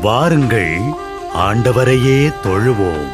வாருங்கள், ஆண்டவரையே தொழுவோம்.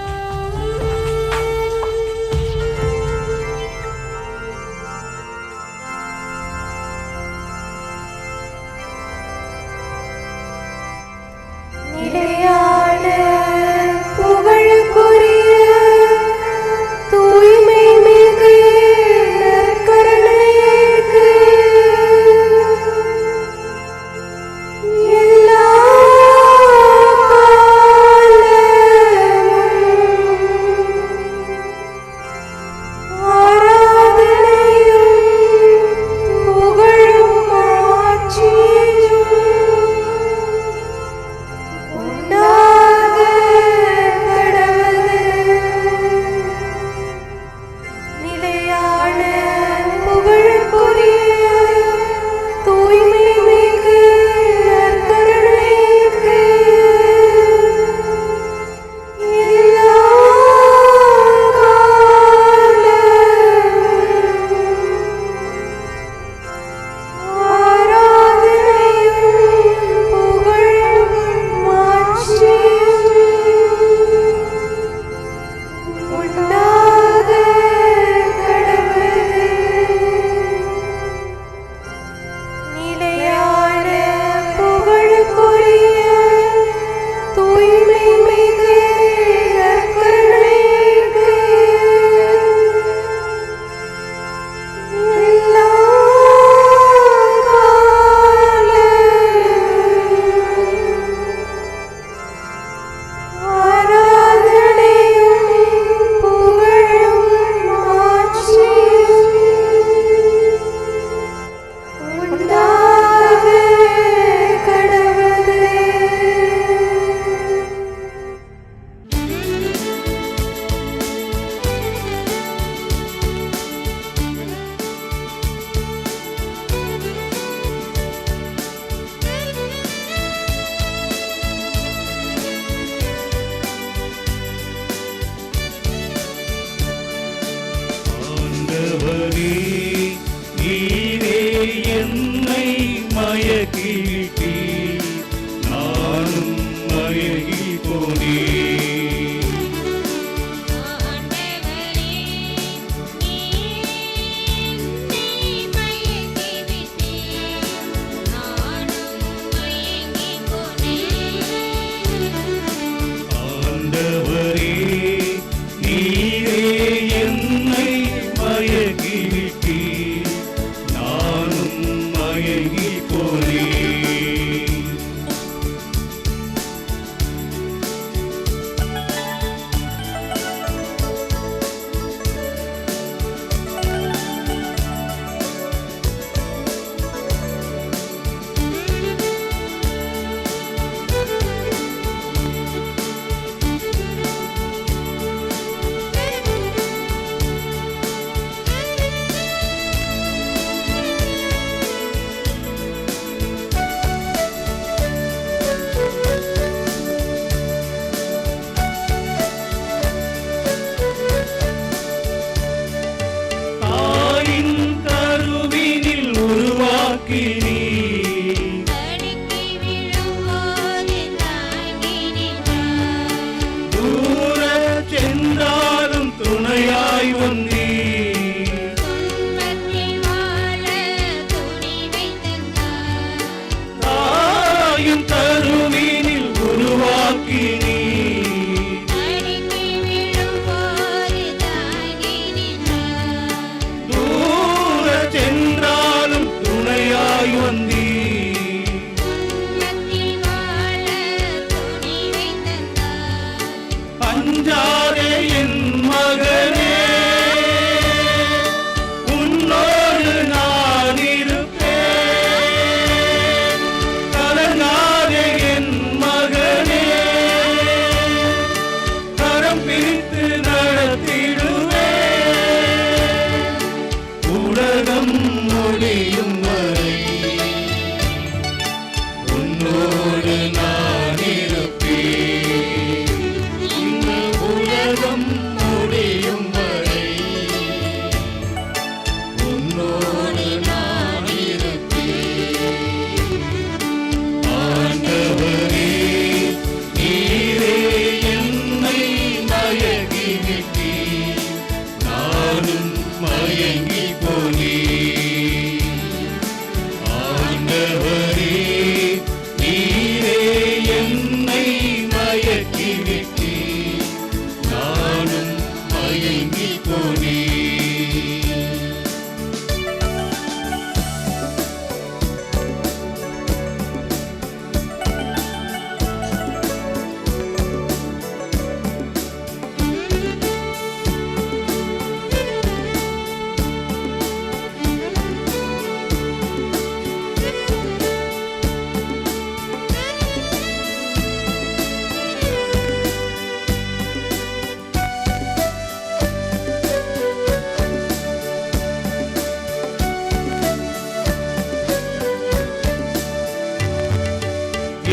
கலங்காதே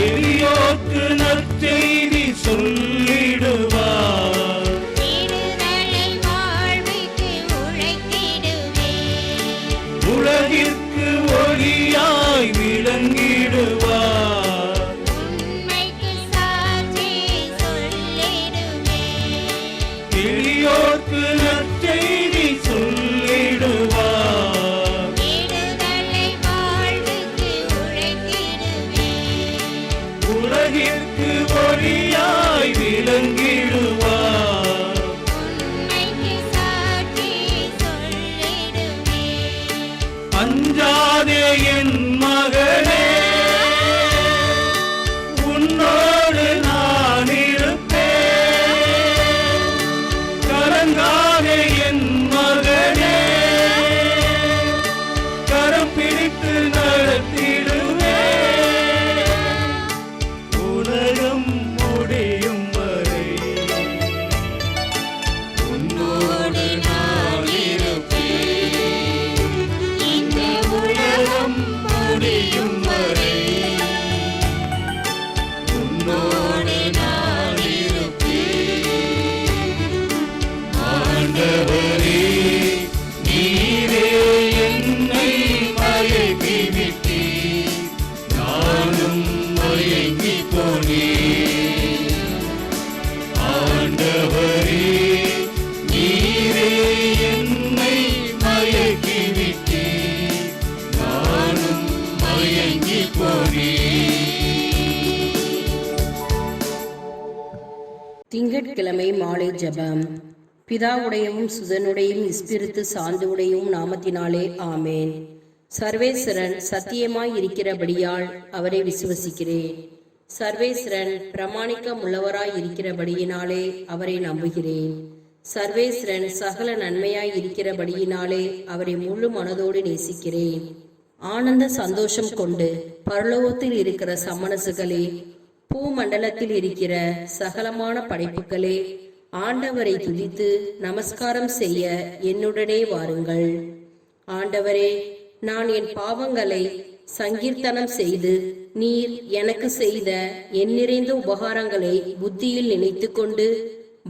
எளியோர்க்கு நற்செய்தி சொல்லிடுவார். விடுதலை வாழ்வுக்கு உழைத்திடுவேன். உலகிற்கு ஒளியாய் விளங்கிடுவார். உண்மைக்கு சாட்சி சொல்லிடுவேன். எளியோர்க்கு நற்செய்தி சொல்லிடுவார். விடுதலை வாழ்வுக்கு உழைத்திடுவேன். உலகிற்கு ஒளியாய் விளங்கிடுவார். உண்மைக்கு சாட்சி சொல்லிடுவேன். அஞ்சாதே என் மகனே, உன்னோடு நான் இருப்பேன். கலங்காதே என் மகனே, கரம் பிடித்து நடத்திடுவேன். உலகம் முடியும் வரை உன்னோடு நான் இருப்பேன். இந்த உலகம் முடியும் வரை உன்னோடு நான் இருப்பேன். ஆண்டவரே, நீரே என்னை மயக்கி விட்டீர். நானும் மயங்கி போனேன். ஆண்டவரே, நீரே என்னை மயக்கி விட்டீர். நானும் மயங்கி போனேன். திங்கட்கிழமை மாலை ஜெபம். பிதாவுடையவும் சுதனுடையும் இஸ்பிரித்து சாந்துடையும் நாமத்தினாலே ஆமேன். சர்வேஸ்வரன் சத்தியமாய் இருக்கிறபடியால் அவரை விசுவசிக்கிறேன். சர்வேஸ்வரன் பிரமாணிக்கம் உள்ளவராய் இருக்கிறபடியினாலே அவரை நம்புகிறேன். சர்வேஸ்வரன் சகல நன்மையாய் இருக்கிறபடியினாலே அவரை முழு மனதோடு நேசிக்கிறேன். ஆனந்த சந்தோஷம் கொண்டு பரலோகத்தில் இருக்கிற சமணசுகளே, பூமண்டலத்தில் இருக்கிற சகலமான படைப்புகளே, ஆண்டவரை துதித்து நமஸ்காரம் செய்ய என்னுடனே வாருங்கள். ஆண்டவரே, நான் என் பாவங்களை சங்கீர்த்தனம் செய்து நீர் எனக்கு செய்த என் நிறைந்த உபகாரங்களை புத்தியில் நினைத்து கொண்டு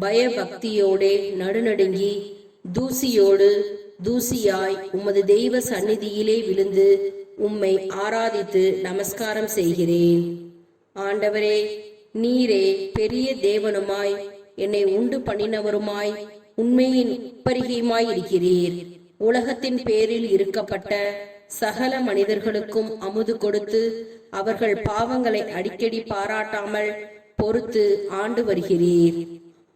பயபக்தியோடே நடுநடுங்கி தூசியோடு தூசியாய் உமது தெய்வ சந்நிதியிலே விழுந்து உம்மை ஆராதித்து நமஸ்காரம் செய்கிறேன். ஆண்டவரே, நீரே பெரிய தேவனுமாய் என்னை உண்டு பண்ணினவருமாய் உண்மையின் உப்பரிகையுமாய் இருக்கிறீர். உலகத்தின் பேரில் இருக்கப்பட்ட சகல மனிதர்களுக்கும் அமுது கொடுத்து அவர்கள் பாவங்களை அடிக்கடி பாராட்டாமல் பொறுத்து ஆண்டு வருகிறீர்.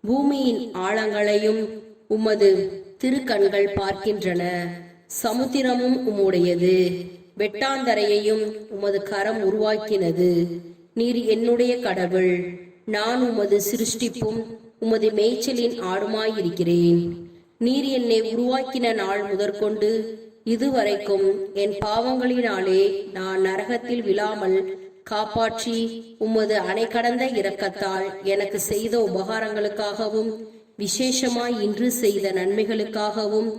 பூமியின் ஆழங்களையும் உமது திருக்கண்கள் பார்க்கின்றன. சமுத்திரமும் உம்முடையது, வெட்டாந்தரையையும் உமது கரம் உருவாக்கினது. நீர் என்னுடைய கடவுள், நான் உமது சிருஷ்டிப்பும் உமது மேய்ச்சலின் ஆடுமாயிருக்கிறேன். நீர் என்னை உருவாக்கின நாள் முதற்கொண்டு இதுவரைக்கும் என் பாவங்களினாலே நான் நரகத்தில் விழாமல் காப்பாற்றி உமது அணை கடந்த இரக்கத்தால் எனக்கு செய்த உபகாரங்களுக்காகவும் விசேஷமாய் இன்று செய்த நன்மைகளுக்காகவும்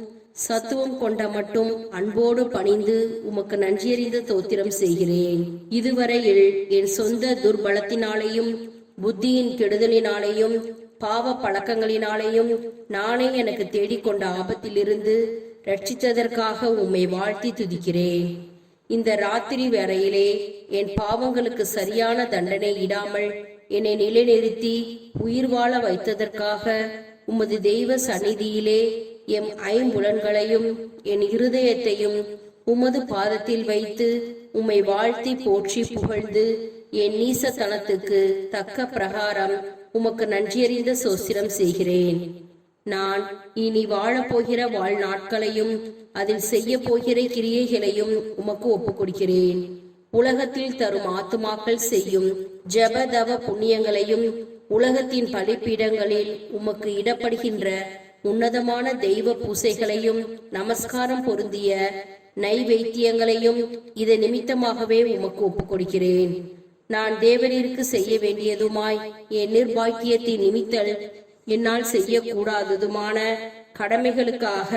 சத்துவம் கொண்ட மட்டும் அன்போடு பணிந்து உமக்கு நன்றியறிந்த தோத்திரம் செய்கிறேன். இதுவரையில் என் சொந்த துர்பலத்தினாலேயும் புத்தியின் கெடுதலினாலேயும் பாவ பழக்கங்களினாலேயும் நானே எனக்கு தேடிக்கொண்ட ஆபத்திலிருந்து ரட்சித்ததற்காக உம்மை வாழ்த்தி துதிக்கிறேன். இந்த ராத்திரி வேளையிலே என் பாவங்களுக்கு சரியான தண்டனை இடாமல் என்னை நிலைநிறுத்தி உயிர் வாழ வைத்ததற்காக உமது தெய்வ சந்நிதியிலே எம் ஐம்புலன்களையும் என் இருதயத்தையும் உமது பாதத்தில் வைத்து உம்மை வாழ்த்தி போற்றி புகழ்ந்து என் நீசத்தனத்துக்கு தக்க பிரகாரம் உமக்கு நன்றியறிந்த சோஸ்திரம் செய்கிறேன். நான் இனி வாழப்போகிற வாழ்நாட்களையும் அதில் செய்ய போகிற கிரியைகளையும் உமக்கு ஒப்புக் கொடுக்கிறேன். உலகத்தில் தரும் ஆத்துமாக்கள் செய்யும் ஜபதவ புண்ணியங்களையும் உலகத்தின் பலிப்பீடங்களில் உமக்கு இடப்படுகின்ற உன்னதமான தெய்வ பூசைகளையும் நமஸ்காரம் பொருந்திய நைவேத்தியங்களையும் இதை நிமித்தமாகவே உமக்கு ஒப்புக் கொடுக்கிறேன். நான் தேவனிற்கு செய்ய வேண்டியதுமாய் என் நிர்பாக்கியத்தின் நிமித்தல் என்னால் செய்யக்கூடாததுமான கடமைகளுக்காக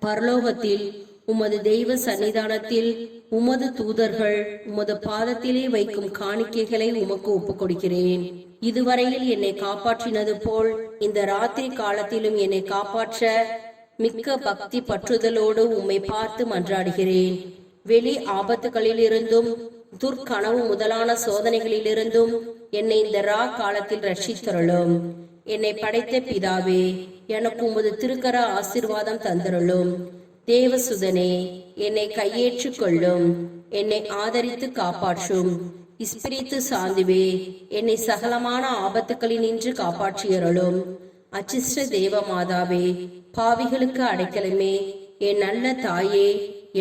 பரலோகத்தில் உமது தெய்வ சன்னிதானத்தில் உமது தூதர்கள் உமது பாதத்திலே வைக்கும் காணிக்கைகளை உமக்கு ஒப்புக் கொடுக்கிறேன். இதுவரையில் என்னை காப்பாற்றினது போல் இந்த ராத்திரி காலத்திலும் என்னை காப்பாற்ற மிக்க பக்தி பற்றுதலோடு உம்மை பார்த்து மன்றாடுகிறேன். வெளி ஆபத்துகளிலிருந்தும் துர்க்கனவு முதலான சோதனைகளிலிருந்தும் என்னை இந்த காலத்தில் ரட்சித்தருளும். என்னை படைத்த பிதாவே, எனக்கு உமது திருக்கர ஆசீர்வாதம் தந்தருளும். தேவசுதனே, என்னை கையேற்றுக் கொள்ளும். என்னை ஆதரித்து காப்பாற்றும். இஸ்பிரித்து சாந்துவே, என்னை சகலமான ஆபத்துக்களினின்று காப்பாற்றியருளும். அச்சிஷ்ட தேவ மாதாவே, பாவிகளுக்கு அடைக்கலமே, என் நல்ல தாயே,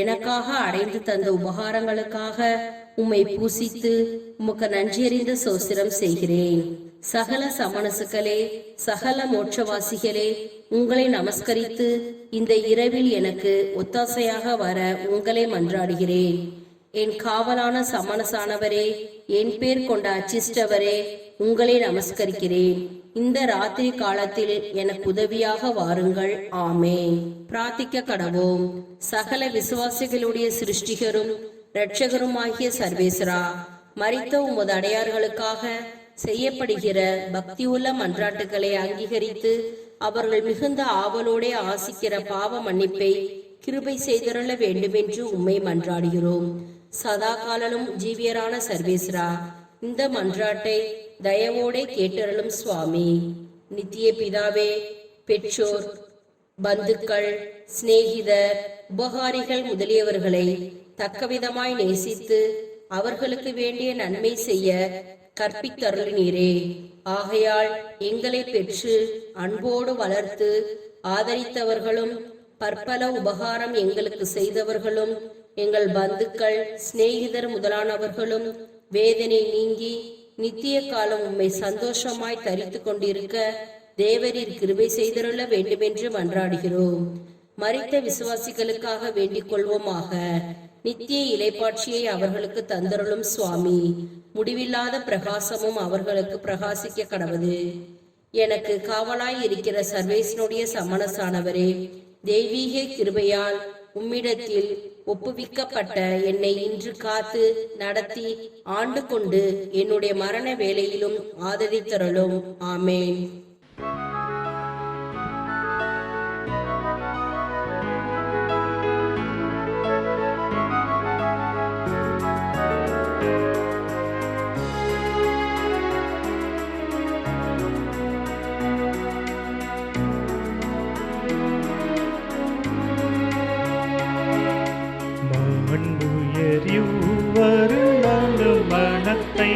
எனக்காக அடைந்து தந்த உபகாரங்களுக்காக உம்மை பூசித்து உமக்கு நன்றியறிந்த சோத்திரம் செய்கிறேன். சகல சமணசுகளே, சகல மோட்சவாசிகளே, உங்களை நமஸ்கரித்து இந்த இரவில் எனக்கு ஒத்தாசையாக வர உங்களை மன்றாடுகிறேன். என் காவலான சமணசானவரே, என் பேர் கொண்ட அச்சிஷ்டவரே, உங்களை நமஸ்கரிக்கிறேன். இந்த ராத்திரி காலத்தில் எனக்கு உதவியாக வாருங்கள். ஆமென். பிரார்த்திக்க கடவோம். சகல விசுவாசிகளுடைய சிருஷ்டிகரும் இரட்சகருமாகிய சர்வேஸ்வரா, மரித்த உமது அடையார்களுக்காக செய்யப்படுகிற பக்தியுள்ள மன்றாட்டுகளை அங்கீகரித்து அவர்கள் மிகுந்த ஆவலோடே ஆசிக்கிற பாவ மன்னிப்பை கிருபை செய்தருள வேண்டுமென்று உம்மை மன்றாடுகிறோம். சதா காலமும் ஜீவியரான சர்வேஸ்வரா, இந்த மன்றாட்டை தயவோடே கேட்டருளும் சுவாமி. நித்திய பிதாவே, பெற்றோர், பந்துக்கள், சிநேகிதர், உபகாரிகள் முதலியவர்களை தக்கவிதமாய் நேசித்து அவர்களுக்கு வேண்டிய நன்மை செய்ய கற்பித்தருளினீரே. ஆகையால் எங்களை பெற்று அன்போடு வளர்த்து ஆதரித்தவர்களும் பற்பல உபகாரம் எங்களுக்கு செய்தவர்களும் எங்கள் பந்துக்கள், சிநேகிதர் முதலானவர்களும் வேதனை நீங்கி நித்திய காலம் உம்மை சந்தோஷமாய் தரித்து கொண்டிருக்க தேவரீர் கிருபை செய்தருள வேண்டுமென்று மன்றாடுகிறோம். மரித்த விசுவாசிகளுக்காக வேண்டிக் கொள்வோமாக. நித்திய இலைப்பாட்சியை அவர்களுக்கு தந்தருளும் சுவாமி. முடிவில்லாத பிரகாசமும் அவர்களுக்கு பிரகாசிக்க கடவுது. எனக்கு காவலாய் இருக்கிற சர்வேசனுடைய சமணசானவரே, தெய்வீக கிருபையால் உம்மிடத்தில் ஒப்புவிக்கப்பட்ட என்னை இன்று காத்து நடத்தி ஆண்டு கொண்டு என்னுடைய மரண வேளையிலும் ஆதரித்தருளும். ஆமென். மனத்தை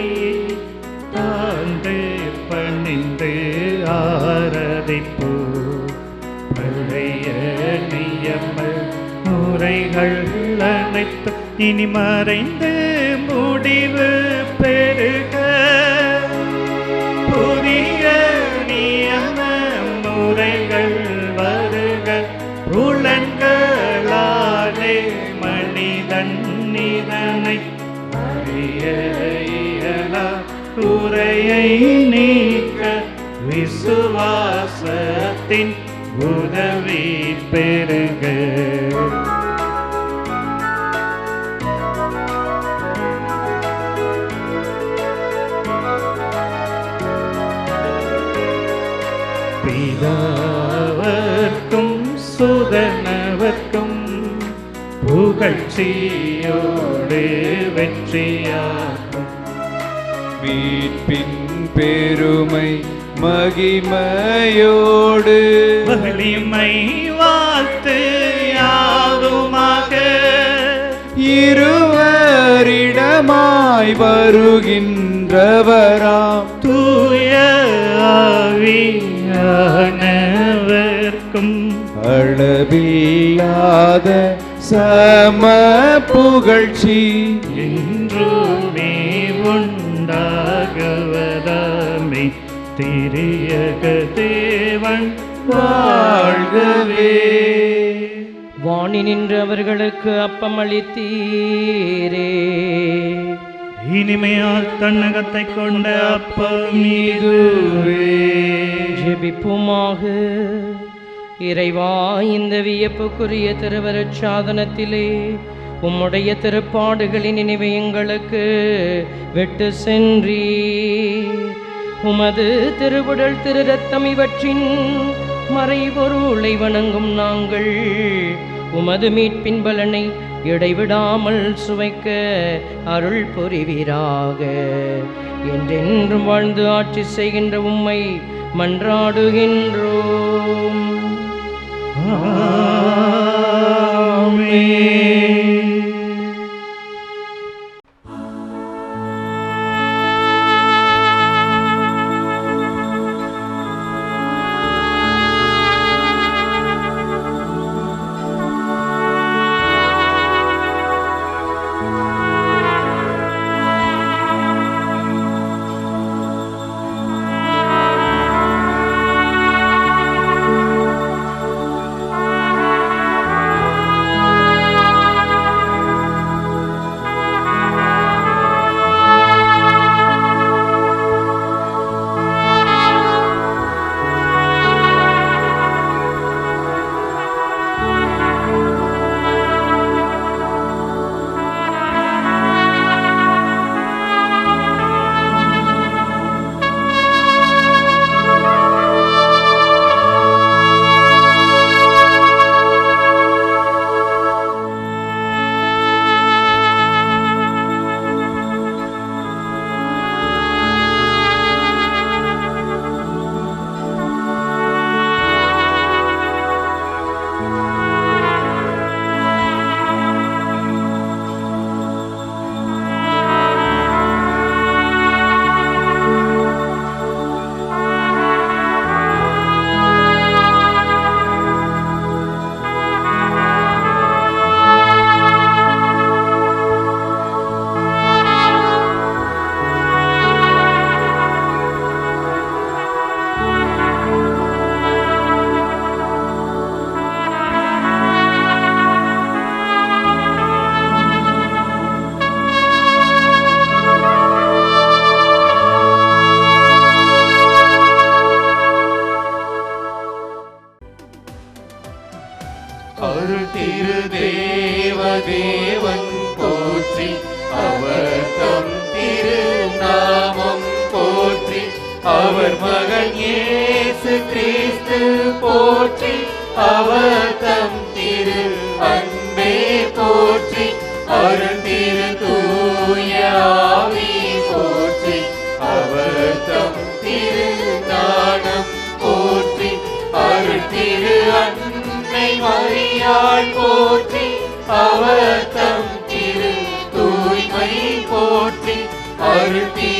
தாழ்ந்து பணிந்து ஆராதிப்போ. பழைய நியம முறைகள் அனைத்து இனி மறைந்து முடிவு பெருக. புதிய நியம முறைகள் வருக. புலன்களாலே மனிதன் இதனை குறையை நீக்க விசுவாசத்தின் உதவி பெருக. பிதாவர்க்கும் சுதனவர்க்கும் புகழ்ச்சியோடு வெற்றியாகும். மீட்பின் பெருமை மகிமையோடு வலிமை வாழ்த்து யாதுமாக. இருவரிடமாய் வருகின்றவராம் தூய ஆவியானவர்க்கும் அளவில்லாத சம புகழ்ச்சி என்றுமே உண்டாகுவதாமே. திரியக தேவன் வாழ்கவே. வாணி நின்று அவர்களுக்கு அப்பம் அளித்தீரே. இனிமையால் தன்னகத்தை கொண்ட அப்பம் இதுவே. ஜெபிப்புமாக. இறைவா, இந்த வியப்புக்குரிய திருவருட் சாதனத்திலே உம்முடைய திருப்பாடுகளின் நினைவை எங்களுக்கு விட்டு சென்றீர். உமது திருவுடல் திரு ரத்தம் இவற்றின் மறைபொருளை வணங்கும் நாங்கள் உமது மீட்பின் பலனை இடைவிடாமல் சுவைக்க அருள் புரிவீராக. என்றென்றும் வாழ்ந்து ஆட்சி செய்கின்ற உம்மை மன்றாடுகின்றோம். அருள் திரு தேவதேவன் போற்றி, அவர் தம் திரு நாமம் போற்றி, அவர் மகன் இயேசு கிறிஸ்து போற்றி, அவர் தம் திரு அன்பே போற்றி, அருள் திரு தூய ஆவி போற்றி, அவர் தம் திரு ஞானம் போற்றி, அருள் திரு அன்னை மரியாள் போற்றி, அவர் தம் திரு தூய்மை போற்றி, அருள் திரு